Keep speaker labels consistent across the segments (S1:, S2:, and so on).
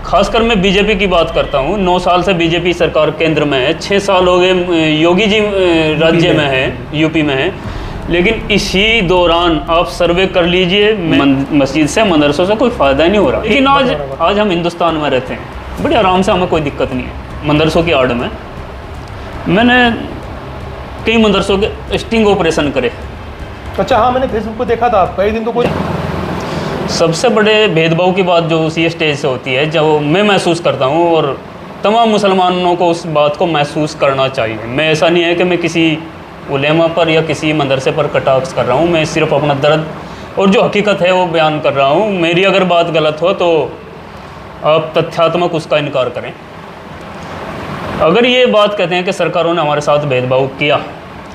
S1: खासकर मैं बीजेपी की बात करता हूँ। 9 साल से बीजेपी सरकार केंद्र में है, 6 साल हो गए योगी जी राज्य में है, यूपी में है। लेकिन इसी दौरान आप सर्वे कर लीजिए, मस्जिद से मदरसों से कोई फ़ायदा नहीं हो रहा। लेकिन आज हम हिंदुस्तान में रहते हैं, बड़े आराम से, हमें कोई दिक्कत नहीं है। मदरसों की आड़ में मैंने कई मदरसों के स्टिंग ऑपरेशन करे।
S2: अच्छा, हाँ, मैंने फेसबुक पे देखा था, कई दिन तो कोई।
S1: सबसे बड़े भेदभाव की बात जो उसी स्टेज से होती है, जो मैं महसूस करता हूँ और तमाम मुसलमानों को उस बात को महसूस करना चाहिए। मैं, ऐसा नहीं है कि मैं किसी उलेमा पर या किसी मदरसे पर कटाक्ष कर रहा हूँ, मैं सिर्फ अपना दर्द और जो हकीकत है वो बयान कर रहा हूँ। मेरी अगर बात गलत हो तो आप तथ्यात्मक उसका इनकार करें। अगर ये बात कहते हैं कि सरकारों ने हमारे साथ भेदभाव किया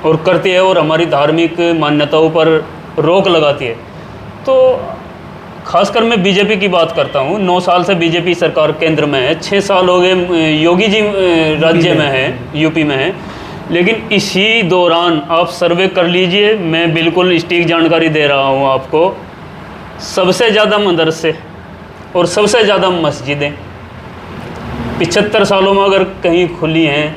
S1: और करती है और हमारी धार्मिक मान्यताओं पर रोक लगाती है, तो खासकर मैं बीजेपी की बात करता हूँ। 9 साल से बीजेपी सरकार केंद्र में है, 6 साल हो गए योगी जी राज्य में है, यूपी में है। लेकिन इसी दौरान आप सर्वे कर लीजिए, मैं बिल्कुल सटीक जानकारी दे रहा हूँ आपको। सबसे ज़्यादा मदरसे और सबसे ज़्यादा मस्जिदें 75 सालों में अगर कहीं खुली हैं,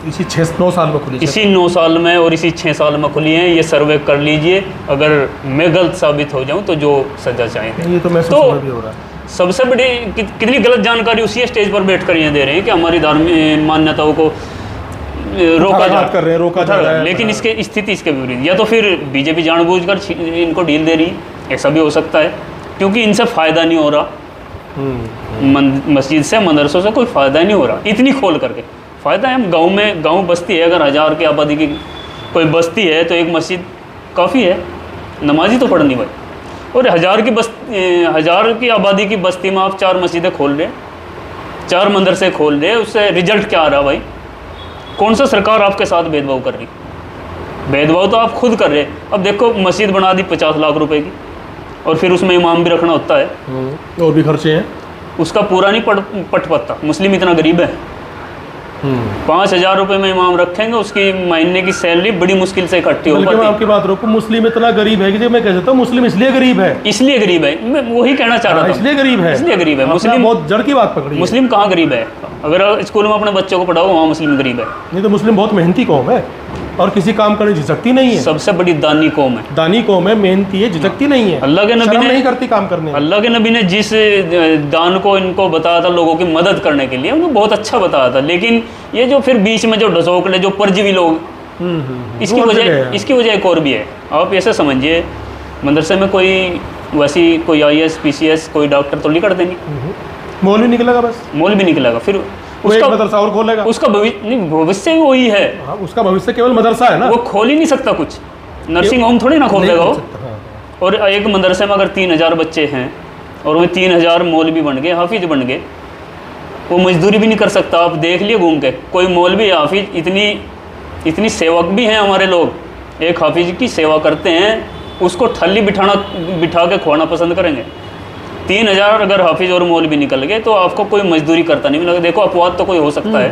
S2: इसी 9 साल में खुली,
S1: इसी 9 साल में और इसी 6 साल में खुली हैं। ये सर्वे कर लीजिए, अगर मैं गलत साबित हो जाऊं तो जो सजा चाहेंगे।
S2: ये तो महसूस भी हो रहा है।
S1: सबसे बड़ी कितनी गलत जानकारी उसी स्टेज पर बैठ कर ये दे रहे हैं कि हमारी धार्मिक मान्यताओं को रोका जा रहा है। लेकिन इसके स्थिति इसके विपरीत, या तो फिर बीजेपी जानबूझकर इनको ढील दे रही है, ऐसा भी हो सकता है, क्योंकि इनसे फ़ायदा नहीं हो रहा। मस्जिद से मदरसों से कोई फ़ायदा नहीं हो रहा, इतनी खोल करके फ़ायदा है। गांव में, गांव बस्ती है, अगर 1000 की आबादी की कोई बस्ती है तो एक मस्जिद काफ़ी है, नमाजी तो पढ़नी भाई। और 1000 की आबादी की बस्ती में आप 4 मस्जिदें खोल रहे, 4 मदरसे खोल रहे, उससे रिजल्ट क्या आ रहा भाई? कौन सा सरकार आपके साथ भेदभाव कर रही? भेदभाव तो आप खुद कर रहे। अब देखो, मस्जिद बना दी 50 लाख रुपए की, और फिर उसमें इमाम भी रखना होता है,
S2: और भी खर्चे हैं,
S1: उसका पूरा नहीं पट पता। मुस्लिम इतना गरीब है, 5000 रुपये में इमाम रखेंगे, उसकी महीने की सैलरी बड़ी मुश्किल से इकट्ठी हो पाती है।
S2: मैं आपकी बात रोकूं, मुस्लिम इतना गरीब है कि मैं कह सकता हूँ मुस्लिम इसलिए गरीब है,
S1: मैं वही कहना चाह रहा था,
S2: इसलिए गरीब है।
S1: मुस्लिम
S2: बहुत जड़ की बात पकड़ी।
S1: मुस्लिम कहाँ गरीब है? अगर स्कूल में अपने बच्चों को पढ़ाओ, वहाँ मुस्लिम गरीब है।
S2: नहीं तो मुस्लिम बहुत मेहनती कौम है और किसी काम करने झिझकती नहीं है।
S1: सबसे बड़ी दानी कौम है,
S2: मेहनती है, झिझकती नहीं है।
S1: अल्लाह के नबी ने
S2: नहीं करती काम करने।
S1: अल्लाह के नबी ने जिस दान को इनको बताया था लोगों की मदद करने के लिए, उनको बहुत अच्छा बताया था। लेकिन ये जो फिर बीच में जो ढसोकले, जो परजीवी लोग, इसकी वजह एक और भी है। आप ऐसे समझिए, मदरसे में कोई वैसी कोई IAS PCS कोई डॉक्टर तो नहीं कर देंगे,
S2: मौलवी निकलेगा, बस
S1: मौलवी निकलेगा, फिर
S2: उसका मदरसा और खोलेगा।
S1: उसका भविष्य भी वही है।
S2: हाँ, उसका भविष्य केवल मदरसा है ना,
S1: वो खोल ही नहीं सकता कुछ, नर्सिंग होम थोड़ी ना खोल देगा वो। और एक मदरसे में अगर 3000 बच्चे हैं और वो 3000 मौलवी बन गए, हाफिज बन गए, वो मजदूरी भी नहीं कर सकता। आप देख लिए घूम के, कोई मौलवी हाफिज, इतनी सेवक भी हैं हमारे लोग, एक हाफिज की सेवा करते हैं, उसको ठल्ली बिठा के खुआना पसंद करेंगे। 3000 अगर हाफिज और मौलवी निकल गए तो आपको कोई मजदूरी करता नहीं मिलेगा। देखो, अपवाद तो कोई हो सकता है,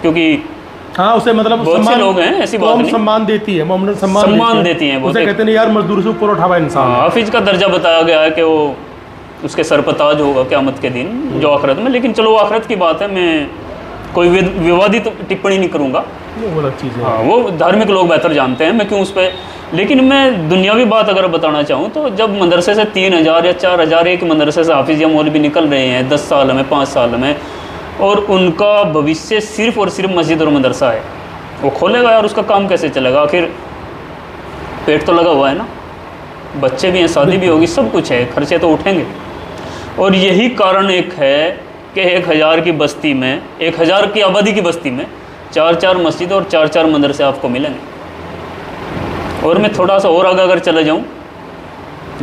S1: क्योंकि
S2: हाँ, उसे मतलब
S1: बहुत से लोग हैं, ऐसी बात नहीं,
S2: सम्मान देती है, मोहम्मद
S1: सम्मान देती है।
S2: उसे कहते हैं यार मजदूर से ऊपर उठा हुआ इंसान।
S1: हाफिज का दर्जा बताया गया है कि वो उसके सर पर ताज होगा क़यामत के दिन, जो आखिरत में। लेकिन चलो, आखिरत की बात है, मैं कोई विवादित टिप्पणी नहीं करूँगा,
S2: वो अलग चीज़ है।
S1: हाँ, वो धार्मिक लोग बेहतर जानते हैं, मैं क्यों उस पर। लेकिन मैं दुनियावी बात अगर बताना चाहूँ तो जब मदरसे से 3000 या 4000 एक मदरसे से हाफिज या मौलवी निकल रहे हैं 10 साल में, 5 साल में, और उनका भविष्य सिर्फ और सिर्फ मस्जिद और मदरसा है, वो खोलेगा यार, उसका काम कैसे चलेगा? आखिर पेट तो लगा हुआ है ना, बच्चे भी हैं, शादी भी होगी, सब कुछ है, खर्चे तो उठेंगे। और यही कारण एक है कि 1000 की बस्ती में, 1000 की आबादी की बस्ती में 4-4 मस्जिद और 4-4 मदरसे आपको मिलेंगे। और मैं थोड़ा सा और आगे अगर चला जाऊँ,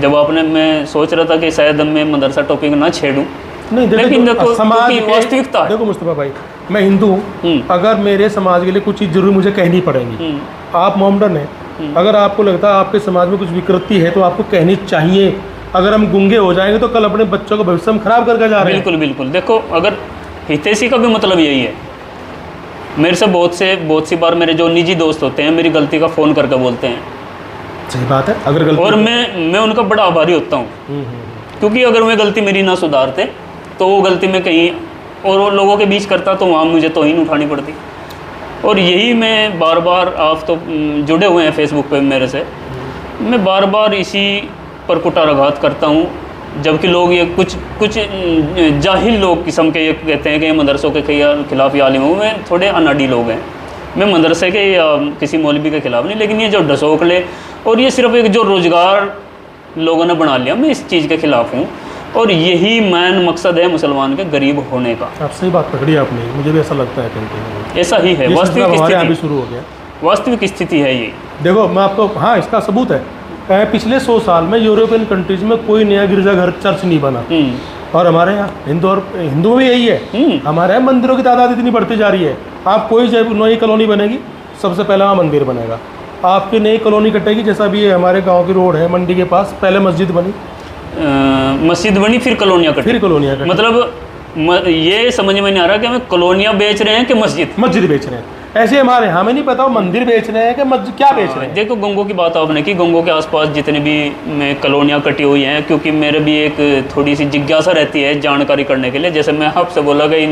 S1: जब मैं सोच रहा था कि शायद मैं मदरसा टॉपिक ना छेड़ूँ, लेकिन देखो
S2: समाज
S1: की वास्तविकता है।
S2: देखो मुस्तफा भाई, मैं हिंदू हूँ, अगर मेरे समाज के लिए कुछ चीज़ जरूर मुझे कहनी पड़ेगी। आप मोमडन हैं, अगर आपको लगता है आपके समाज में कुछ विकृति है तो आपको कहनी चाहिए। अगर हम गूंगे हो जाएंगे तो कल अपने बच्चों को भविष्य में खराब करके जा रहे हैं।
S1: बिल्कुल बिल्कुल। देखो, अगर हितैषी का भी मतलब यही है। मेरे से बहुत सी बार मेरे जो निजी दोस्त होते हैं, मेरी गलती का फ़ोन करके बोलते हैं।
S2: सही बात है, अगर गलती,
S1: और मैं उनका बड़ा आभारी होता हूँ, क्योंकि अगर मैं गलती मेरी ना सुधारते तो वो गलती मैं कहीं और लोगों के बीच करता तो वहाँ मुझे तौहीन उठानी पड़ती। और यही मैं बार बार, आप तो जुड़े हुए हैं फेसबुक पे मेरे से, मैं बार बार इसी पर कुटाराघात करता हूँ। जबकि लोग ये कुछ जाहिल लोग किस्म के ये कहते हैं कि मदरसों के खिलाफ या आलिम हूँ, मैं थोड़े अनाड़ी लोग हैं, मैं मदरसे के या किसी मौलवी के खिलाफ नहीं, लेकिन ये जो ढसोकले और ये सिर्फ एक जो रोज़गार लोगों ने बना लिया, मैं इस चीज़ के खिलाफ हूँ। और यही मैन मकसद है मुसलमान के गरीब होने का।
S2: आप सही बात पकड़ी आपने, मुझे भी ऐसा लगता है कहीं
S1: ऐसा ही है, वास्तविक
S2: हमारे यहाँ भी
S1: स्थिति,
S2: शुरू हो गया।
S1: वास्तविक स्थिति है ये।
S2: देखो मैं आपको, हाँ इसका सबूत है, पिछले 100 साल में यूरोपियन कंट्रीज में कोई नया गिरजाघर चर्च नहीं बना, और हमारे यहाँ हिंदुओं में यही है। हमारे यहाँ मंदिरों की तादाद इतनी बढ़ती जा रही है। आप कोई नई कॉलोनी बनेगी, सबसे पहले वहाँ मंदिर बनेगा। आपकी नई कॉलोनी कटेगी, जैसा भी ये हमारे गांव की रोड है मंडी के पास, पहले मस्जिद बनी,
S1: फिर कॉलोनियाँ कटी,
S2: फिर कॉलोनियाँ कटी।
S1: मतलब ये समझ में नहीं आ रहा कि हमें कॉलोनियाँ बेच रहे हैं कि मस्जिद
S2: बेच रहे हैं। ऐसे हमारे हमें नहीं पता वो मंदिर बेच रहे हैं कि मस्जिद क्या बेच रहे हैं।
S1: देखो गंगों की बात आपने की, गंगों के आसपास जितने भी में कॉलोनियाँ कटी हुई हैं, क्योंकि मेरे भी एक थोड़ी सी जिज्ञासा रहती है जानकारी करने के लिए। जैसे मैं आपसे बोला कि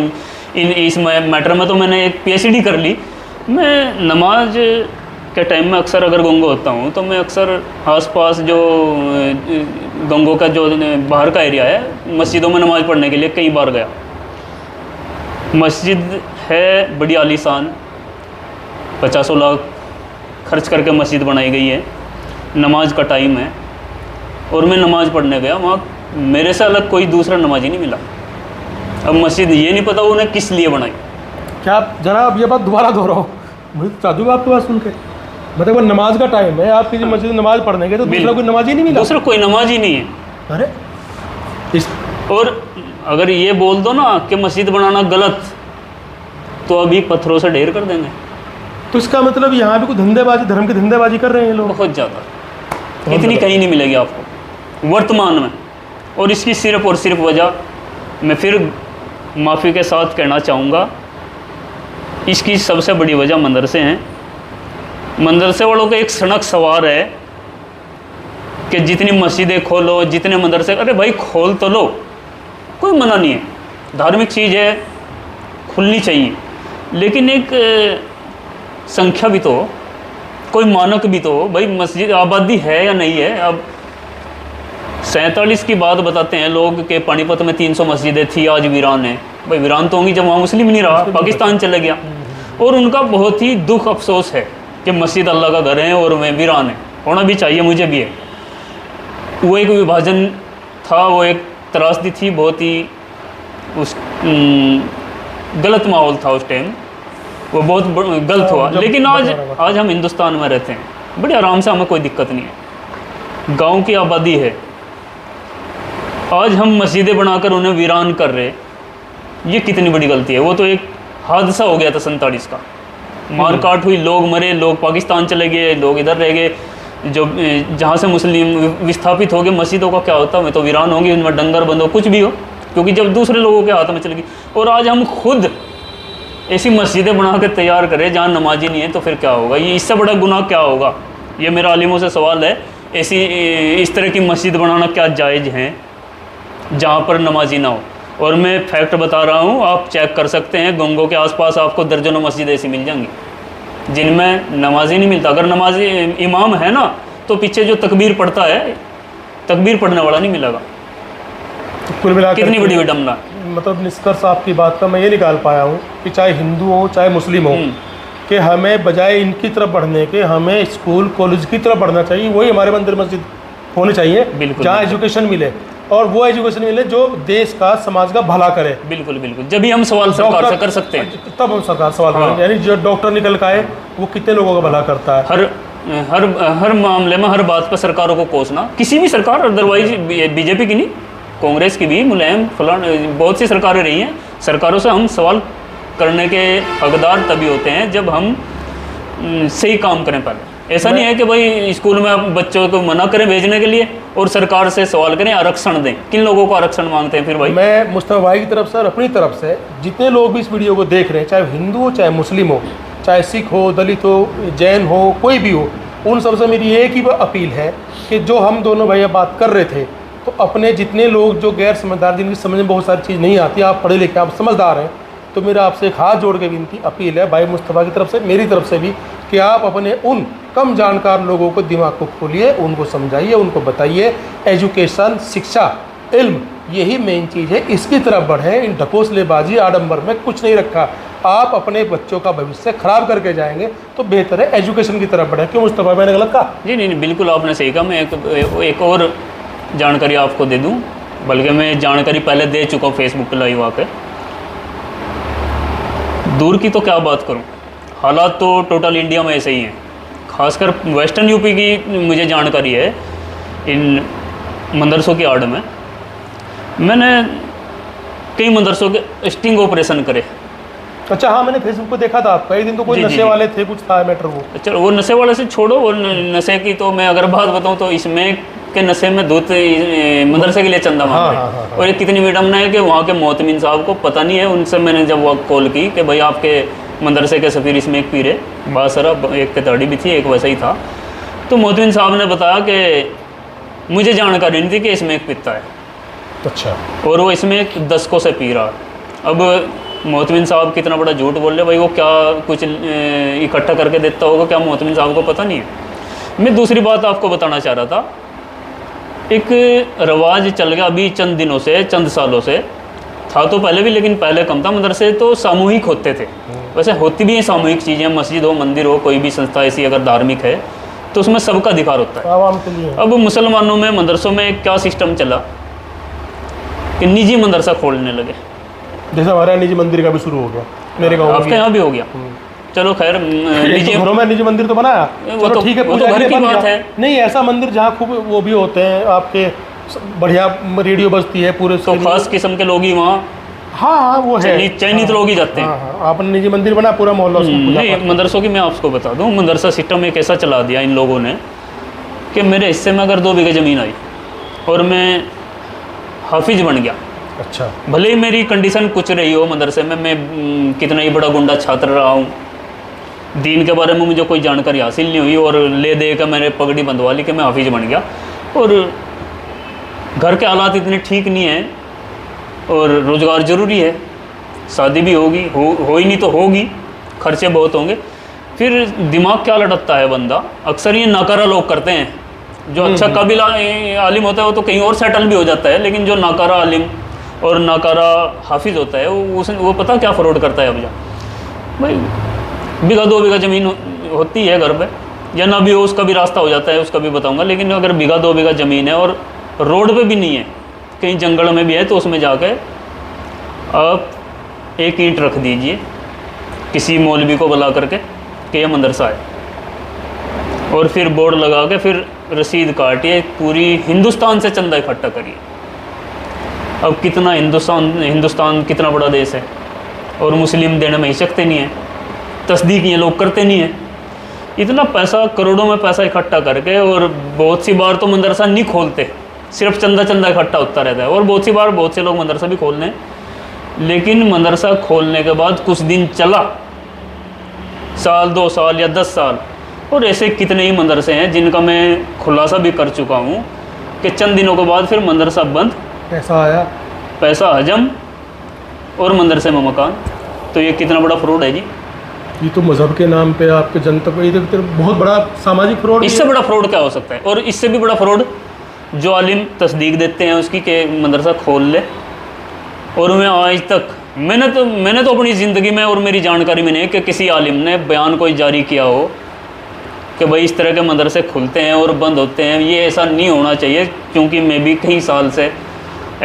S1: इस मैटर में तो मैंने एक PhD कर ली। मैं नमाज के टाइम में अक्सर अगर गंगो होता हूँ तो मैं अक्सर आसपास जो गंगों का जो बाहर का एरिया है, मस्जिदों में नमाज़ पढ़ने के लिए कई बार गया। मस्जिद है बड़ी आलीशान, 50 लाख खर्च करके मस्जिद बनाई गई है, नमाज का टाइम है, और मैं नमाज़ पढ़ने गया, वहाँ मेरे से अलग कोई दूसरा नमाजी नहीं मिला। अब मस्जिद ये नहीं पता उन्हें किस लिए बनाई।
S2: क्या जनाब ये बात दोबारा दोहराओ, मुझे तो चाहती हूँ आपकी बात सुन के। मतलब नमाज का टाइम है, आप किसी मस्जिद में नमाज पढ़ने गए तो दूसरा कोई नमाज ही नहीं मिला?
S1: दूसरा कोई नमाज ही नहीं है।
S2: अरे
S1: और अगर ये बोल दो ना कि मस्जिद बनाना गलत, तो अभी पत्थरों से ढेर कर देंगे।
S2: तो इसका मतलब यहाँ भी कोई धंधेबाजी, धर्म की धंधेबाजी कर रहे हैं लोग
S1: बहुत ज़्यादा। इतनी कहीं नहीं मिलेगी आपको वर्तमान में। और इसकी सिर्फ और सिर्फ वजह, मैं फिर माफ़ी के साथ कहना चाहूँगा, इसकी सबसे बड़ी वजह मदरसे हैं। मदरसे वालों का एक सनक सवार है कि जितनी मस्जिदें खोलो, जितने मदरसे, अरे भाई खोल तो लो, कोई मना नहीं है, धार्मिक चीज़ है, खुलनी चाहिए, लेकिन एक संख्या भी तो, कोई मानक भी तो। भाई मस्जिद आबादी है या नहीं है? अब 47 की बात बताते हैं लोग कि पानीपत में 300 मस्जिदें थी, आज वीरान है। भाई वीरान तो होंगी जब वहाँ मुस्लिम नहीं रहा, पाकिस्तान चले गया। और उनका बहुत ही दुख अफसोस है कि मस्जिद अल्लाह का घर है और वह वीरान है। होना भी चाहिए, मुझे भी है। वो एक विभाजन था, वो एक त्रासदी थी, बहुत ही उस गलत माहौल था उस टाइम, वो बहुत गलत हुआ। लेकिन आज हम हिंदुस्तान में रहते हैं, बड़े आराम से, हमें कोई दिक्कत नहीं है। गांव की आबादी है, आज हम मस्जिदें बनाकर उन्हें वीरान कर रहे, ये कितनी बड़ी गलती है। वो तो एक हादसा हो गया था 47 का, मार काट हुई, लोग मरे, लोग पाकिस्तान चले गए, लोग इधर रह गए। जो जहाँ से मुस्लिम विस्थापित हो गए, मस्जिदों का क्या होता है, तो वीरान होंगी, उनमें डंगर बंद हो, कुछ भी हो, क्योंकि जब दूसरे लोगों के हाथ में चलेगी। और आज हम खुद ऐसी मस्जिदें बना के तैयार करें जहाँ नमाजी नहीं है, तो फिर क्या होगा? ये इससे बड़ा गुनाह क्या होगा? ये मेरा आलिमों से सवाल है। ऐसी इस तरह की मस्जिद बनाना क्या जायज़ है जहाँ पर नमाजी ना हो? और मैं फैक्ट बता रहा हूँ, आप चेक कर सकते हैं, गंगों के आसपास आपको दर्जनों मस्जिद ऐसी मिल जाएंगी जिनमें नमाजी नहीं मिलता। अगर नमाजी इमाम है ना, तो पीछे जो तकबीर पढ़ता है, तकबीर पढ़ने वाला नहीं मिलेगा।
S2: तो कुल मिलाकर
S1: कितनी बड़ी विडम्बना।
S2: मतलब निष्कर्ष आपकी बात का मैं ये निकाल पाया हूँ कि चाहे हिंदू हो चाहे मुस्लिम हो, कि हमें बजाय इनकी तरफ बढ़ने के, हमें स्कूल कॉलेज की तरफ बढ़ना चाहिए। वही हमारे मंदिर मस्जिद होने चाहिए जहाँ एजुकेशन मिले, और वो एजुकेशन मिले जो देश का, समाज का भला करे।
S1: बिल्कुल बिल्कुल, जब भी हम सवाल सरकार से कर सकते हैं,
S2: तब हम सरकार सवाल करेंगे। यानी जो डॉक्टर निकल के आए, वो कितने लोगों का भला करता है।
S1: हर मामले में, हर बात पर सरकारों को कोसना, किसी भी सरकार, अदरवाइज बीजेपी की नहीं, कांग्रेस की भी, मुलायम फलान, बहुत सी सरकारें रही हैं। सरकारों से हम सवाल करने के हकदार तभी होते हैं जब हम सही काम करें। पहले ऐसा नहीं है कि भाई स्कूल में बच्चों को मना करें भेजने के लिए और सरकार से सवाल करें, आरक्षण दें। किन लोगों को आरक्षण मांगते हैं फिर भाई?
S2: मैं मुस्तफा भाई की तरफ से और अपनी तरफ से जितने लोग भी इस वीडियो को देख रहे हैं, चाहे हिंदू हो चाहे मुस्लिम हो, चाहे सिख हो, दलित हो, जैन हो, कोई भी हो, उन सबसे मेरी एक ही अपील है कि जो हम दोनों भैया बात कर रहे थे तो अपने जितने लोग जो गैर समझदार, जिनकी समझ में बहुत सारी चीज़ नहीं आती, आप पढ़े लिखे, आप समझदार हैं, तो मेरा आपसे एक हाथ जोड़ के विनती अपील है भाई मुस्तफ़ा की तरफ से, मेरी तरफ से भी, कि आप अपने उन कम जानकार लोगों को दिमाग को खोलिए, उनको समझाइए, उनको बताइए। एजुकेशन, शिक्षा, इल्म, यही मेन चीज़ है, इसकी तरफ बढ़ें। इन ढकोसलेबाजी, आडंबर में कुछ नहीं रखा। आप अपने बच्चों का भविष्य खराब करके जाएंगे, तो बेहतर है एजुकेशन की तरफ बढ़ें। क्यों मुस्तफ़ा, मैंने गलत कहा?
S1: जी नहीं, बिल्कुल आपने सही कहा। मैं एक और जानकारी आपको दे दूं, बल्कि मैं जानकारी पहले दे चुका हूँ फेसबुक पे लाइव आके। दूर की तो क्या बात करूं, हालात तो टोटल इंडिया में ऐसे ही हैं। खासकर वेस्टर्न यूपी की मुझे जानकारी है। इन मदरसों की आड़ में मैंने कई मदरसों के स्टिंग ऑपरेशन करे।
S2: अच्छा, हाँ, मैंने फेसबुक पे देखा था आपका, एक दिन तो कोई नशे वाले थे, कुछ था मैटर वो।
S1: अच्छा, वो नशे वाले से छोड़ो, वो नशे की तो मैं अगर बात बताऊं तो इसमें के नशे में दूत मदरसे के लिए चंदा मांग रहे हैं। और ये कितनी विडम्बना है कि वहाँ के मोहतमिन साहब को पता नहीं है। उनसे मैंने जब वो कॉल की कि भाई आपके मदरसे के सफ़ीर इसमें एक पीर है, बासरा, एक के ताड़ी भी थी, एक वैसा ही था, तो मोहतमिन साहब ने बताया कि मुझे जानकारी नहीं थी कि इसमें एक पिता है।
S2: अच्छा।
S1: और वो इसमें 10 को से पी रहा। अब मोहतमिन साहब कितना बड़ा झूठ बोल रहे भाई, वो क्या कुछ इकट्ठा करके देता होगा, क्या मोहतमिन साहब को पता नहीं है। मैं दूसरी बात आपको बताना चाह रहा था, एक रवाज चल गया अभी चंद दिनों से, चंद सालों से, था तो पहले भी लेकिन पहले कम था। मदरसे तो सामूहिक होते थे, वैसे होती भी हैं सामूहिक चीज़ें, मस्जिद हो, मंदिर हो, कोई भी संस्था ऐसी अगर धार्मिक है तो उसमें सबका अधिकार होता है।
S2: आवाम के लिए।
S1: अब मुसलमानों में मदरसों में क्या सिस्टम चला कि निजी मदरसा खोलने लगे।
S2: जैसे हमारे यहाँ निजी मंदिर का भी शुरू हो गया, मेरे गाँव में।
S1: आपके यहाँ भी हो गया? चलो खैर, निजी
S2: घरों में निजी मंदिर तो बनाया,
S1: वो तो ठीक है, वो तो घर की बात है।
S2: नहीं, ऐसा मंदिर जहाँ खूब वो भी होते हैं, आपके बढ़िया रेडियो बजती है पूरे,
S1: तो खास किस्म के लोग ही वहाँ,
S2: हाँ वो है,
S1: चयनित लोग ही जाते हैं।
S2: आपने निजी मंदिर बना, पूरा मोहल्ला
S1: नहीं, मदरसों की मैं आपको बता दूं, मदरसा सिस्टम एक ऐसा चला दिया इन लोगों ने कि मेरे हिस्से में अगर 2 बीघे ज़मीन आई और मैं हाफिज बन गया,
S2: अच्छा,
S1: भले ही मेरी कंडीशन कुछ रही हो मदरसे में, मैं कितना ही बड़ा गुंडा छात्र रहा हूँ, दीन के बारे में मुझे कोई जानकारी हासिल नहीं हुई, और ले दे कर मैंने पगड़ी बंधवा ली कि मैं हाफिज बन गया, और घर के हालात इतने ठीक नहीं हैं, और रोज़गार ज़रूरी है, शादी भी होगी, हो ही नहीं तो होगी, खर्चे बहुत होंगे, फिर दिमाग क्या लटकता है बंदा। अक्सर ये नाकारा लोग करते हैं, जो अच्छा काबिल आलिम होता है वो तो कहीं और सेटल भी हो जाता है, लेकिन जो नाकारा आलिम और नाकारा हाफिज़ होता है वो पता क्या फ़रॉड करता है। अब जा भाई, बीघा 2 बीघा ज़मीन होती है घर पे, या ना भी हो उसका भी रास्ता हो जाता है, उसका भी बताऊंगा। लेकिन अगर बीघा 2 बीघा ज़मीन है और रोड पे भी नहीं है, कहीं जंगल में भी है, तो उसमें जाके आप एक ईंट रख दीजिए किसी मौलवी को बुला करके कि यह मदरसा है, और फिर बोर्ड लगा के फिर रसीद काटिए, पूरी हिंदुस्तान से चंदा इकट्ठा करिए। अब कितना हिंदुस्तान कितना बड़ा देश है, और मुस्लिम देने में हिचकते नहीं है, तस्दीक ये लोग करते नहीं हैं। इतना पैसा, करोड़ों में पैसा इकट्ठा करके, और बहुत सी बार तो मदरसा नहीं खोलते, सिर्फ चंदा इकट्ठा होता रहता है। और बहुत सी बार बहुत से लोग मदरसा भी खोलने, लेकिन मदरसा खोलने के बाद कुछ दिन चला, साल 2 साल या 10 साल, और ऐसे कितने ही मदरसे हैं जिनका मैं खुलासा भी कर चुका हूँ कि चंद दिनों के बाद फिर मदरसा बंद,
S2: पैसा आया,
S1: पैसा हजम, और मदरसे में मकान। तो ये कितना बड़ा फ्रॉड है जी।
S2: ये तो मज़हब के नाम पे आपके जनता को, ये तो बहुत बड़ा सामाजिक फ्रॉड।
S1: इससे बड़ा फ्रॉड क्या हो सकता है? और इससे भी बड़ा फ्रॉड जो आलिम तस्दीक देते हैं उसकी कि मदरसा खोल ले, और मैं आज तक मैंने तो अपनी ज़िंदगी में और मेरी जानकारी में नहीं कि किसी आलिम ने बयान कोई जारी किया हो कि भाई इस तरह के मदरसे खुलते हैं और बंद होते हैं। ये ऐसा नहीं होना चाहिए, क्योंकि मैं भी कई साल से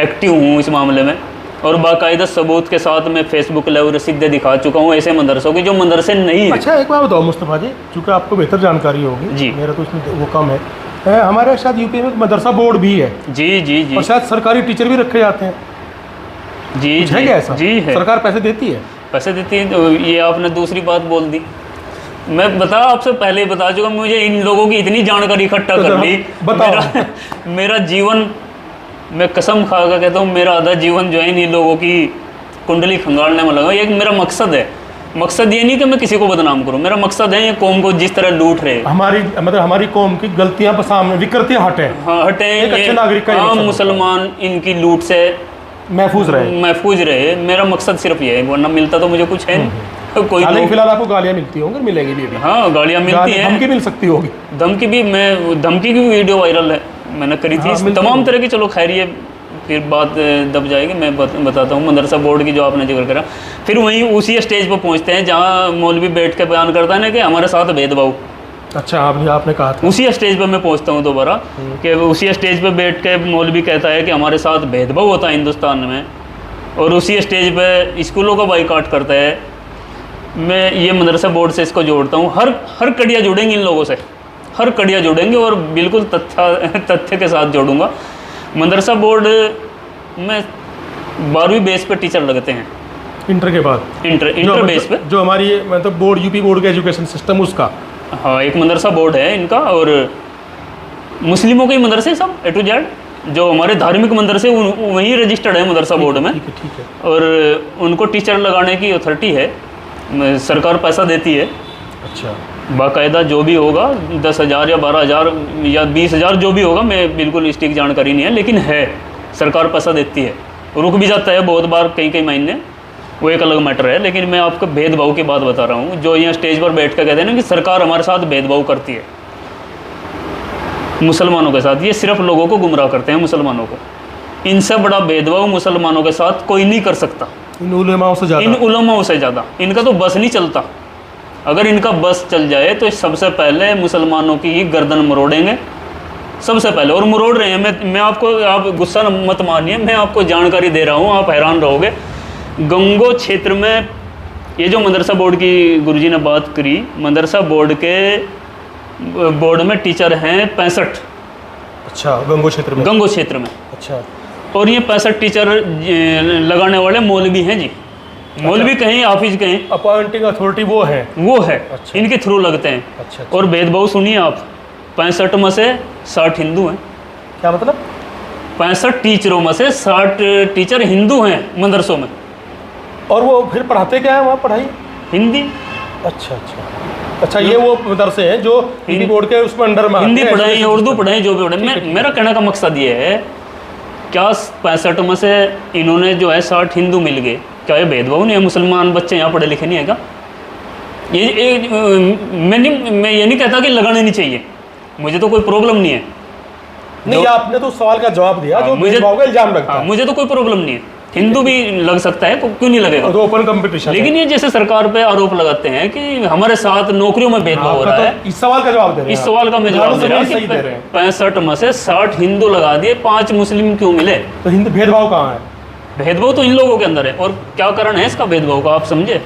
S1: एक्टिव हूँ इस मामले में, और बाकायदा सबूत के साथ मैं फेसबुक लाइव रसीदें दिखा चुका हूँ ऐसे मदरसों की जो मदरसे नहीं है।
S2: अच्छा, एक बात बताओ मुस्तफ़ा जी, चूँकि आपको बेहतर जानकारी होगी
S1: जी,
S2: मेरा तो इसमें वो कम है, हमारे शायद यूपी में मदरसा बोर्ड भी है।
S1: जी जी जी,
S2: और शायद सरकारी टीचर भी रखे जाते हैं।
S1: जी जी,
S2: है क्या ऐसा?
S1: जी है,
S2: सरकार पैसे देती है?
S1: पैसे देती है। तो ये आपने दूसरी बात बोल दी। मैं आपसे पहले ही बता चुका, मुझे इन लोगों की इतनी जानकारी इकट्ठा कर ली, मेरा जीवन, मैं कसम खा कर कहता हूँ, मेरा आधा जीवन जो है इन लोगों की कुंडली खंगालने में लगा। एक मेरा मकसद है मकसद ये नहीं कि मैं किसी को बदनाम करूं, मेरा मकसद है ये कौम को जिस तरह लूट रहे,
S2: हमारी कौम की गलतियां पर सामने विकृतियां हटें।
S1: हाँ हटें,
S2: एक अच्छे नागरिक का
S1: आम मुसलमान इनकी लूट से
S2: महफूज रहे।
S1: मेरा मकसद सिर्फ ये है, वरना मिलता तो मुझे कुछ है नहीं। कोई
S2: फिलहाल आपको गालियां मिलती होंगी, मिलेगी भी।
S1: हाँ गालियां मिलती हैं,
S2: धमकी मिल सकती होगी।
S1: धमकी भी, मैं धमकी की भी वीडियो वायरल है मैंने करी थी। हाँ, तमाम तरह की, चलो खैर ये फिर बात दब जाएगी, मैं बताता हूँ। मदरसा बोर्ड की जो आपने जिक्र करा, फिर वहीं उसी स्टेज पर पहुँचते हैं जहाँ मौलवी बैठ के बयान करता है ना कि हमारे साथ भेदभाव।
S2: अच्छा, आपने कहा था।
S1: उसी स्टेज पर मैं पहुँचता हूँ दोबारा कि उसी स्टेज पर बैठ के मौलवी कहता है कि हमारे साथ भेदभाव होता है हिंदुस्तान में, और उसी स्टेज पर स्कूलों का बाइकआउट करता है। मैं ये मदरसा बोर्ड से इसको जोड़ता हूँ, हर कड़ियाँ जुड़ेंगी इन लोगों से, हर कड़ियाँ जुड़ेंगी, और बिल्कुल तथ्य के साथ जोड़ूंगा। मदरसा बोर्ड में 12वीं बेस पे टीचर लगते हैं,
S2: इंटर के बाद,
S1: इंटर बेस पे,
S2: जो हमारी मतलब बोर्ड, यूपी बोर्ड का एजुकेशन सिस्टम उसका।
S1: हाँ, एक मदरसा बोर्ड है इनका, और मुस्लिमों के ही मदरसे सब A to Z, जो हमारे धार्मिक मदरसे वहीं रजिस्टर्ड है मदरसा बोर्ड में।
S2: ठीक है।
S1: और उनको टीचर लगाने की अथॉरिटी है, सरकार पैसा देती है।
S2: अच्छा,
S1: बाकायदा जो भी होगा 10,000 या 12,000 या 20,000 जो भी होगा, मैं बिल्कुल इसकी जानकारी नहीं है, लेकिन है, सरकार पैसा देती है। रुक भी जाता है बहुत बार, कई महीने, वो एक अलग मैटर है। लेकिन मैं आपको भेदभाव की बात बता रहा हूँ, जो यहाँ स्टेज पर बैठ कर कहते हैं ना कि सरकार हमारे साथ भेदभाव करती है मुसलमानों के साथ, ये सिर्फ लोगों को गुमराह करते हैं, मुसलमानों को। इनसे बड़ा भेदभाव मुसलमानों के साथ कोई नहीं कर सकता,
S2: इन उलमाओं से ज़्यादा इनका तो बस नहीं चलता। अगर इनका बस चल जाए तो सबसे पहले मुसलमानों की ही गर्दन मरोड़ेंगे, सबसे पहले, और मरोड़ रहे हैं। मैं आपको, आप गुस्सा मत मानिए, मैं आपको जानकारी दे रहा हूँ, आप हैरान रहोगे। गंगो क्षेत्र में ये जो मदरसा बोर्ड की गुरुजी ने बात करी, मदरसा बोर्ड में टीचर हैं 65। अच्छा, गंगो क्षेत्र में। अच्छा,
S1: और ये 65 टीचर लगाने वाले मौलवी हैं जी। मौलवी कहें, हाफिज कहें,
S2: अपॉइंटिंग अथॉरिटी वो है।
S1: अच्छा। इनके थ्रू लगते हैं।
S2: अच्छा।
S1: और भेदभाव सुनिए आप, 65 में से 60 हिंदू हैं।
S2: क्या मतलब?
S1: 65 टीचरों में से 60 टीचर हिंदू हैं मदरसों में।
S2: और वो फिर पढ़ाते क्या है वहाँ, पढ़ाई?
S1: हिंदी।
S2: अच्छा, ये वो मदरसे हैं जो हिंदी बोर्ड के उसमें अंडर में
S1: हिंदी पढ़ाएं या उर्दू पढ़ाएं, जो भी पढ़ें। मेरा कहने का मकसद ये है, क्या 65 में से इन्होंने जो है 60 हिंदू मिल गए, क्या ये भेदभाव नहीं है? मुसलमान बच्चे यहाँ पढ़े लिखे नहीं है क्या? मैं ये नहीं कहता कि लगाने नहीं चाहिए, मुझे तो कोई प्रॉब्लम नहीं है।
S2: नहीं, आपने तो सवाल का जवाब दिया, जो भेदभाव का इल्जाम लगता है।
S1: मुझे तो कोई प्रॉब्लम नहीं है, हिंदू भी लग सकता है, क्यों नहीं लगेगा?
S2: तो ओपन कंपटीशन।
S1: लेकिन ये जैसे सरकार पे आरोप लगाते हैं कि हमारे साथ नौकरियों में भेदभाव हो रहा है,
S2: इस सवाल का जवाब दे रहे हैं।
S1: इस सवाल का मैं जवाब दे रहा हूँ कि 65 में से 60 हिंदू लगा दिए, 5 मुस्लिम क्यों मिले?
S2: तो हिंदू भेदभाव कहाँ है?
S1: भेदभाव तो इन लोगों के अंदर है। और क्या कारण है इसका भेदभाव का, आप समझे?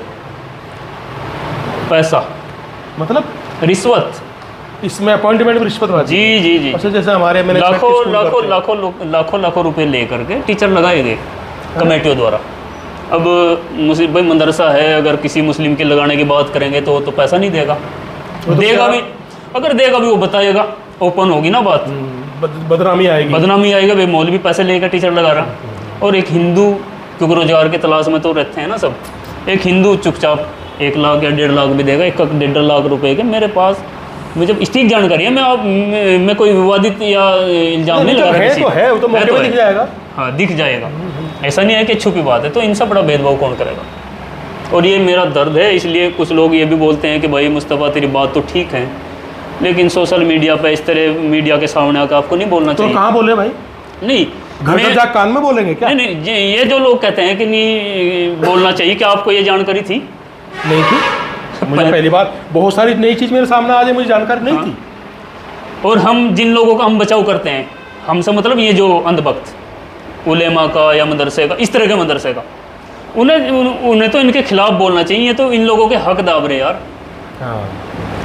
S1: पैसा,
S2: मतलब
S1: रिश्वत।
S2: इसमें अपॉइंटमेंट में रिश्वत
S1: जी जी जी।
S2: अच्छा, जैसे हमारे
S1: लाखों रुपए लेकर के टीचर लगाए गए कमेटियों द्वारा। अब मुस्लिम भाई मदरसा है, अगर किसी मुस्लिम के लगाने की बात करेंगे तो पैसा नहीं देगा, देगा भी, अगर देगा भी वो बताएगा, ओपन होगी ना बात,
S2: बदनामी आएगी
S1: भाई मौलवी पैसे लेकर टीचर लगा रहा। और एक हिंदू, क्योंकि रोजगार की तलाश में तो रहते हैं ना सब, एक हिंदू चुपचाप 1 लाख या 1.5 लाख भी देगा, 1.5 लाख रुपए के। मेरे पास मुझे इसकी जानकारी है, मैं कोई विवादित या इल्जाम नहीं लगा रहा,
S2: तो है, वो तो मौके पे दिख जाएगा।
S1: हाँ, दिख जाएगा, ऐसा नहीं है कि छुपी बात है। तो इनसे बड़ा भेदभाव कौन करेगा? और ये मेरा दर्द है, इसलिए कुछ लोग ये भी बोलते हैं कि भाई मुस्तफ़ा तेरी बात तो ठीक है, लेकिन सोशल मीडिया पे इस तरह मीडिया के सामने आकर आपको नहीं बोलना चाहिए।
S2: तो कहाँ बोले भाई?
S1: नहीं,
S2: घर में जाकर कान में बोलेंगे क्या?
S1: नहीं, ये जो लोग कहते हैं कि नहीं बोलना चाहिए, क्या आपको ये जानकारी थी?
S2: नहीं थी मुझे। पहली बार बहुत सारी नई चीज़ मेरे सामने आ जाए, मुझे जानकारी नहीं थी।
S1: और हम जिन लोगों का हम बचाव करते हैं, हमसे मतलब ये जो अंधभक्त उलेमा का या मदरसे का, इस तरह के मदरसे का, उन्हें तो इनके खिलाफ बोलना चाहिए। तो इन लोगों के हक दाब रहे यार।
S2: हाँ,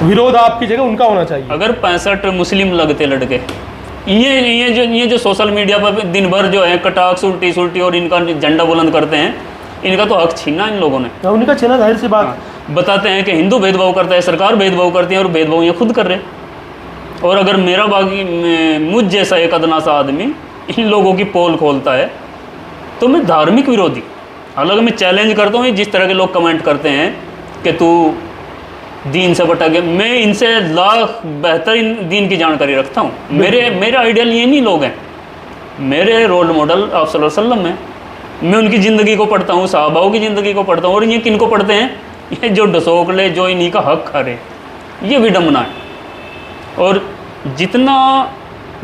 S2: विरोध आपकी जगह उनका होना चाहिए।
S1: अगर 65 मुस्लिम लगते लड़के, ये जो सोशल मीडिया पर दिन भर जो है कटाक्ष उल्टी और इनका झंडा बुलंद करते हैं, इनका तो हक छीना इन लोगों ने।
S2: उनका छीना, जाहिर सी बात।
S1: बताते हैं कि हिंदू भेदभाव करता है, सरकार भेदभाव करती है, और भेदभाव ये खुद कर रहे। और अगर मेरा बाकी मुझ जैसा एक अदना सा आदमी इन लोगों की पोल खोलता है, तो मैं धार्मिक विरोधी, हालांकि मैं चैलेंज करता हूँ जिस तरह के लोग कमेंट करते हैं कि तू दीन से भटक गया। मैं इनसे लाख बेहतर दीन की जानकारी रखता हूँ। मेरे आइडियल ये नहीं लोग हैं, मेरे रोल मॉडल आप सल्लल्लाहु अलैहि वसल्लम हैं। मैं उनकी ज़िंदगी को पढ़ता हूँ, सहाबाओं की ज़िंदगी को पढ़ता हूँ। और ये किन को पढ़ते हैं? ये जो डसोकले, जो इन्हीं का हक खा रहे, ये विडम्बना है। और जितना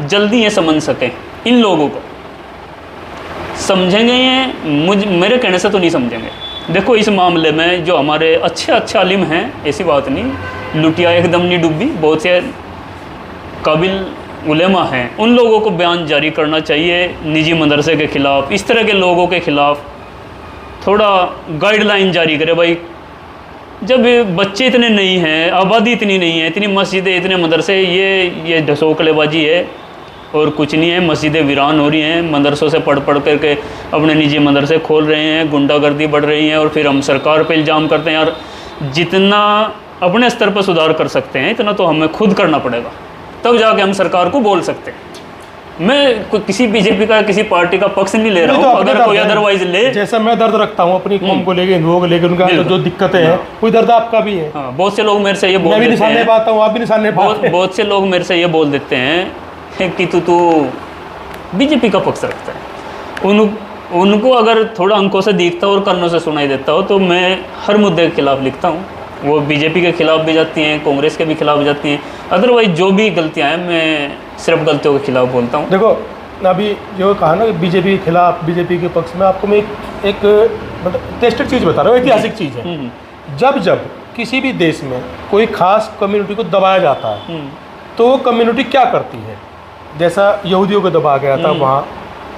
S1: जल्दी ये समझ सकें, इन लोगों को समझेंगे, ये मेरे कहने से तो नहीं समझेंगे। देखो इस मामले में जो हमारे अच्छे आलिम हैं, ऐसी बात नहीं, लुटिया एकदम नहीं डूबी, बहुत से काबिल उलेमा हैं, उन लोगों को बयान जारी करना चाहिए निजी मदरसे के ख़िलाफ़, इस तरह के लोगों के ख़िलाफ़ थोड़ा गाइडलाइन जारी करे। भाई जब बच्चे इतने नहीं हैं, आबादी इतनी नहीं है, इतनी मस्जिदें, इतने मदरसे, ये ढसोकलेबाजी है और कुछ नहीं है। मस्जिदें वीरान हो रही हैं, मदरसों से पढ़ करके अपने निजी मदरसे खोल रहे हैं, गुंडागर्दी बढ़ रही है। और फिर हम सरकार पे इल्ज़ाम करते हैं। यार जितना अपने स्तर पर सुधार कर सकते हैं, इतना तो हमें खुद करना पड़ेगा, तब जाके हम सरकार को बोल सकते हैं। मैं किसी बीजेपी का, किसी पार्टी का पक्ष नहीं ले रहा हूँ।
S2: तो
S1: अगर कोई अदरवाइज ले,
S2: जैसा मैं दर्द रखता हूँ अपनी कौम को लेकर, हिंदुओं को लेकर, उनका जो दिक्कतें हैं, कोई दर्द आपका भी है।
S1: हाँ, बहुत से लोग मेरे से ये बोल
S2: मैं भी
S1: देते
S2: निशान
S1: हैं,
S2: नहीं पाता हूँ, आप भी निशान नहीं पाते।
S1: बहुत से लोग मेरे से ये बोल देते हैं कि तू बीजेपी का पक्ष रखता है। उनको अगर थोड़ा अंकों से दिखता हो और कानों से सुनाई देता हो, तो मैं हर मुद्दे के खिलाफ लिखता हूँ। वो बीजेपी के खिलाफ भी जाती हैं, कांग्रेस के भी खिलाफ जाती हैं। अदरवाइज जो भी गलतियाँ हैं, मैं सिर्फ गलतियों के खिलाफ बोलता हूँ।
S2: देखो अभी जो कहा ना कि बीजेपी के खिलाफ, बीजेपी के पक्ष में, आपको मैं एक मतलब टेस्टेड चीज़ बता रहा हूँ, ऐतिहासिक चीज़ है। जब किसी भी देश में कोई खास कम्युनिटी को दबाया जाता है, तो वो कम्युनिटी क्या करती है? जैसा यहूदियों को दबाया गया था, वहाँ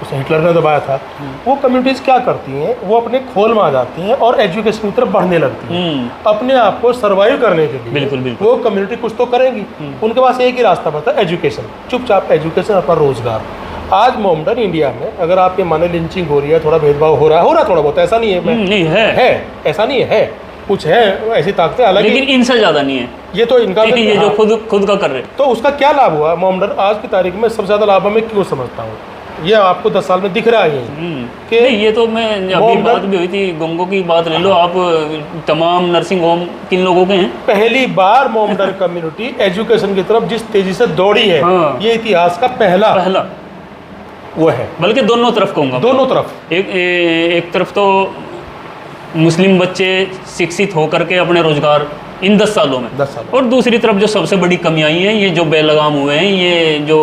S2: उसे हिटलर ने दबाया था, वो कम्युनिटीज़ क्या करती हैं? वो अपने खोल में आ जाती हैं और एजुकेशन की तरफ बढ़ने लगती हैं, अपने आप को सर्वाइव करने के लिए।
S1: बिल्कुल।
S2: वो कम्युनिटी कुछ तो करेंगी। उनके पास एक ही रास्ता पड़ता है, एजुकेशन, चुपचाप एजुकेशन, अपना रोजगार। आज मोमडन इंडिया में अगर आपके माने लिंचिंग हो रही है, थोड़ा भेदभाव हो रहा है थोड़ा बहुत, ऐसा नहीं है,
S1: नहीं है
S2: ऐसा नहीं है, कुछ है ऐसी ताकतें, हालांकि
S1: लेकिन इनसे ज़्यादा नहीं है।
S2: ये तो इनका,
S1: ये जो खुद का कर रहे हैं,
S2: तो उसका क्या लाभ हुआ मोमडन आज की तारीख में? सबसे ज़्यादा लाभ मैं क्यों समझता हूँ, ये आपको 10 साल में दिख रहा है कि
S1: नहीं, ये तो मैं अभी बात भी हुई थी, गंगों की बात ले लो आप, तमाम नर्सिंग होम किन लोगों के हैं? पहली
S2: बार मोमडन कम्युनिटी एजुकेशन की तरफ जिस तेजी से दौड़ी है, ये इतिहास का पहला वो है।
S1: बल्कि दोनों तरफ कहूँगा, दोनों तरफ। एक तरफ तो मुस्लिम बच्चे शिक्षित होकर के अपने रोजगार इन 10 सालों में, और दूसरी तरफ जो सबसे बड़ी कमी आई है, ये जो बेलगाम हुए हैं, ये जो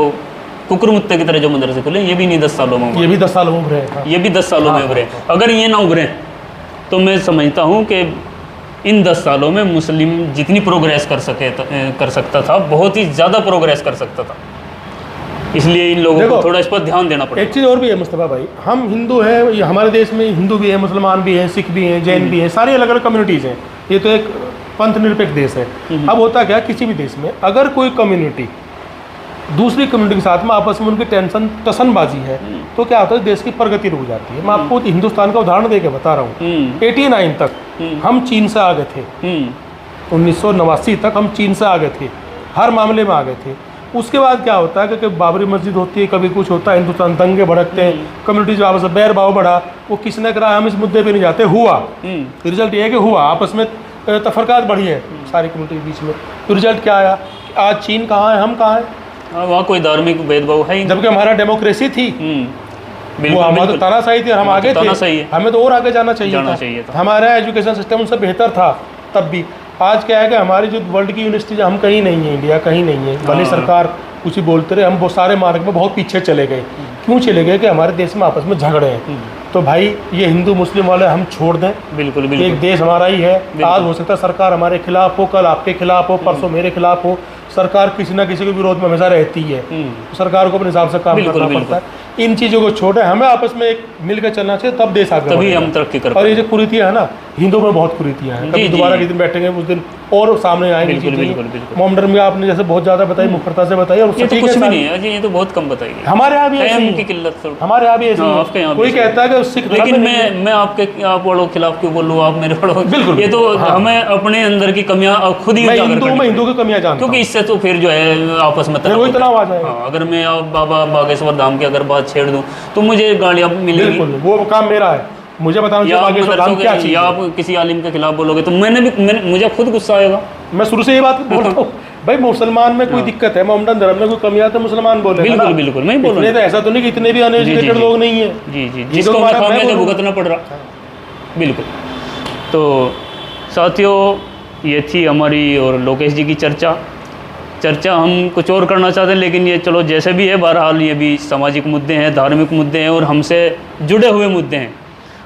S1: कुकुरमुत्ते की तरह जो मदरसे खुले, ये भी नहीं 10 सालों में, ये भी 10 सालों में उभरे हैं, ये भी 10 सालों में उभरे। अगर ये ना उभरे तो मैं समझता हूँ कि इन 10 सालों में मुस्लिम जितनी प्रोग्रेस कर सकता था, बहुत ही ज़्यादा प्रोग्रेस कर सकता था। इसलिए इन लोगों को थोड़ा इस पर ध्यान देना पड़ेगा।
S2: एक चीज़ और भी है मुस्तफ़ा भाई, हम हिंदू हैं, हमारे देश में हिंदू भी है, मुसलमान भी हैं, सिख भी हैं, जैन भी हैं, सारी अलग अलग कम्युनिटीज़ हैं। ये तो एक पंथ निरपेक्ष देश है। अब होता क्या, किसी भी देश में अगर कोई कम्युनिटी दूसरी कम्युनिटी के साथ में आपस में उनकी टसनबाजी है, तो क्या होता है, देश की प्रगति रुक जाती है। मैं आपको हिंदुस्तान का उदाहरण देकर बता रहा हूँ। 89 तक हम चीन से आगे थे, 1989 तक हम चीन से आगे थे, हर मामले में आगे थे। उसके बाद क्या होता है कि बाबरी मस्जिद होती है, कभी कुछ होता है, हिंदुस्तान दंगे भड़कते हैं, कम्युनिटीज आपस में बैर भाव बढ़ा, वो किसने करा, हम इस मुद्दे पे नहीं जाते, हुआ रिजल्ट ये है कि हुआ, आपस में तफरकात बढ़ी है सारी कम्युनिटी के बीच में। तो रिजल्ट क्या आया, आज चीन कहाँ है, हम कहाँ हैं?
S1: वहाँ कोई धार्मिक भेदभाव है,
S2: जबकि हमारा डेमोक्रेसी थी, वो हमारा तो तानाशाही थी, हम आगे थे, हमें तो और आगे जाना चाहिए था। हमारा एजुकेशन सिस्टम उनसे बेहतर था तब भी। आज क्या है कि हमारी जो वर्ल्ड की यूनिवर्सिटी, हम कहीं नहीं है, इंडिया कहीं नहीं है, भले सरकार कुछ ही बोलते रहे, हम वो सारे मार्ग में बहुत पीछे चले गए। क्यों चले गए? कि हमारे देश में आपस में झगड़े हैं। तो भाई ये हिंदू मुस्लिम वाले हम छोड़ दें, बिल्कुल। एक देश हमारा ही है। आज हो सकता है सरकार हमारे खिलाफ हो, कल आपके खिलाफ हो, परसों मेरे खिलाफ हो, सरकार किसी ना किसी के विरोध में हमेशा रहती है। तो सरकार को अपने हिसाब से काम करना पड़ता है। इन चीज़ों को छोड़े, हमें आपस में एक मिलकर चलना चाहिए, तब देश आगे, तभी हम तरक्की कर। और ये जो कुरीतियाँ है ना, हिंदुओं में बहुत कुरीतियाँ हैं, कभी दोबारा किस दिन बैठेंगे उस दिन और सामने आएंगे। मोमडन में आपने जैसे बहुत ज़्यादा बताई, मुखरता से बताई, और ये तो कुछ भी नहीं है, ये तो बहुत कम बताई। हमारे यहाँ भी की किल्लत, हमारे यहाँ भी ऐसी, आपके यहाँ कोई कहता है कि सिख, लेकिन मैं आप वालों के खिलाफ क्यों बोलूँ, आप मेरे वालों, बिल्कुल। ये तो हमें अपने अंदर की कमियाँ खुद ही, हिंदू की कमियाँ जानता हूँ, क्योंकि इससे तो फिर जो है आपस में तनाव आ जाएगा। अगर मैं बाबा बागेश्वर धाम की अगर बात छेड़ दूँ तो मुझे गालियाँ मिलेंगी, वो काम मेरा है। मुझे बताओ
S1: या
S2: जब
S1: आप
S2: आगे इस्लाम
S1: मदरसों
S2: क्या
S1: के
S2: चीज़
S1: या
S2: है?
S1: आप किसी आलिम के खिलाफ बोलोगे तो मुझे खुद गुस्सा आएगा।
S2: मैं शुरू से ये बात बोलता हूँ भाई, मुसलमान में कोई दिक्कत है, मोहम्मदन धर्म में कोई कमी है तो मुसलमान बोले
S1: बिल्कुल बिल्कुल, मैं बोल
S2: इतने तो ऐसा तो नहीं कि इतने भी अनएजुकेटेड लोग नहीं है।
S1: जी जी,
S2: तो
S1: जिसको
S2: हमारा मैं
S1: खामियाजा
S2: बोलूँ।
S1: भुगतना पड़ रहा। बिल्कुल। तो साथियों, ये थी हमारी और लोकेश जी की चर्चा हम कुछ और करना चाहते हैं, लेकिन ये चलो जैसे भी है, बहरहाल ये भी सामाजिक मुद्दे हैं, धार्मिक मुद्दे हैं और हमसे जुड़े हुए मुद्दे हैं।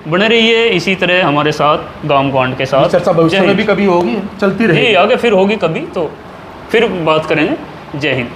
S1: बने रहिए इसी तरह हमारे साथ, गांव गवांड के साथ।
S2: चर्चा भविष्य
S1: जय
S2: में भी
S1: हिंद।
S2: कभी होगी, चलती रहेगी।
S1: जी, आगे फिर होगी कभी, तो फिर बात करेंगे। जय हिंद।